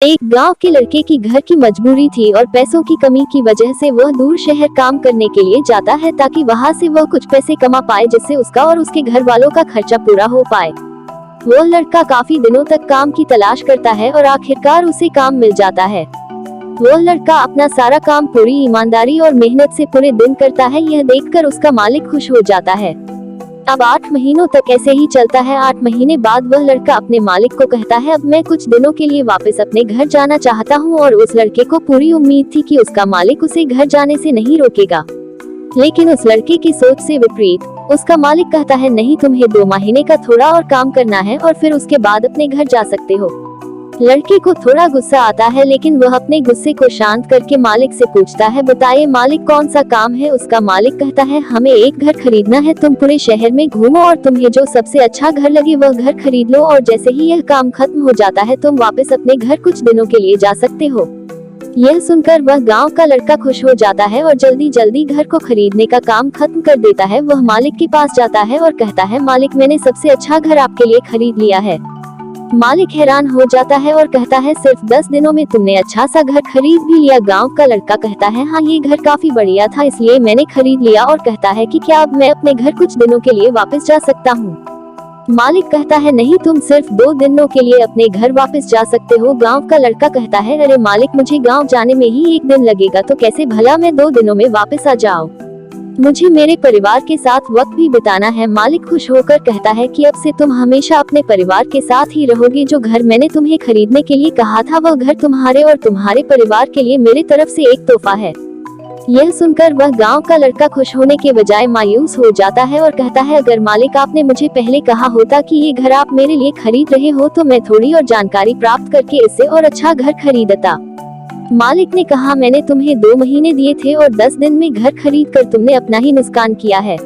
एक गांव के लड़के की घर की मजबूरी थी और पैसों की कमी की वजह से वह दूर शहर काम करने के लिए जाता है ताकि वहां से वह कुछ पैसे कमा पाए जिससे उसका और उसके घर वालों का खर्चा पूरा हो पाए। वह लड़का काफी दिनों तक काम की तलाश करता है और आखिरकार उसे काम मिल जाता है। वह लड़का अपना सारा काम पूरी ईमानदारी और मेहनत से पूरे दिन करता है। यह देखकर उसका मालिक खुश हो जाता है। अब 8 महीनों तक ऐसे ही चलता है। 8 महीने बाद वह लड़का अपने मालिक को कहता है, अब मैं कुछ दिनों के लिए वापस अपने घर जाना चाहता हूँ। और उस लड़के को पूरी उम्मीद थी कि उसका मालिक उसे घर जाने से नहीं रोकेगा, लेकिन उस लड़के की सोच से विपरीत उसका मालिक कहता है, नहीं, तुम्हें 2 महीने का थोड़ा और काम करना है और फिर उसके बाद अपने घर जा सकते हो। लड़के को थोड़ा गुस्सा आता है, लेकिन वह अपने गुस्से को शांत करके मालिक से पूछता है, बताइए मालिक, कौन सा काम है। उसका मालिक कहता है, हमें एक घर खरीदना है। तुम पूरे शहर में घूमो और तुम्हें जो सबसे अच्छा घर लगे वह घर खरीद लो और जैसे ही यह काम खत्म हो जाता है तुम वापस अपने घर कुछ दिनों के लिए जा सकते हो। यह सुनकर वह गांव का लड़का खुश हो जाता है और जल्दी जल्दी घर को खरीदने का काम खत्म कर देता है। वह मालिक के पास जाता है और कहता है, मालिक, मैंने सबसे अच्छा घर आपके लिए खरीद लिया है। मालिक हैरान हो जाता है और कहता है, सिर्फ 10 दिनों में तुमने अच्छा सा घर खरीद भी लिया। गांव का लड़का कहता है, हाँ, ये घर काफी बढ़िया था इसलिए मैंने खरीद लिया। और कहता है कि क्या अब मैं अपने घर कुछ दिनों के लिए वापस जा सकता हूँ। मालिक कहता है, नहीं, तुम सिर्फ 2 दिनों के लिए अपने घर वापस जा सकते हो। गांव का लड़का कहता है, अरे मालिक, मुझे गांव जाने में ही 1 दिन लगेगा, तो कैसे भला मैं 2 दिनों में वापस आ जाऊं। मुझे मेरे परिवार के साथ वक्त भी बिताना है। मालिक खुश होकर कहता है कि अब से तुम हमेशा अपने परिवार के साथ ही रहोगे। जो घर मैंने तुम्हें खरीदने के लिए कहा था वह घर तुम्हारे और तुम्हारे परिवार के लिए मेरी तरफ से एक तोहफा है। यह सुनकर वह गांव का लड़का खुश होने के बजाय मायूस हो जाता है और कहता है, अगर मालिक आपने मुझे पहले कहा होता कि ये घर आप मेरे लिए खरीद रहे हो तो मैं थोड़ी और जानकारी प्राप्त करके इससे और अच्छा घर खरीदता। मालिक ने कहा, मैंने तुम्हें 2 महीने दिए थे और 10 दिन में घर खरीद कर तुमने अपना ही नुकसान किया है।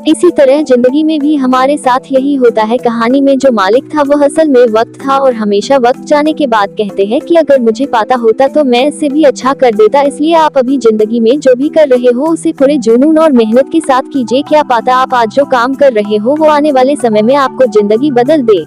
इसी तरह जिंदगी में भी हमारे साथ यही होता है। कहानी में जो मालिक था वह असल में वक्त था और हमेशा वक्त जाने के बाद कहते हैं कि अगर मुझे पता होता तो मैं इससे भी अच्छा कर देता। इसलिए आप अभी जिंदगी में जो भी कर रहे हो उसे पूरे जुनून और मेहनत के साथ कीजिए। क्या पता आप आज जो काम कर रहे हो वो आने वाले समय में आपको जिंदगी बदल दे।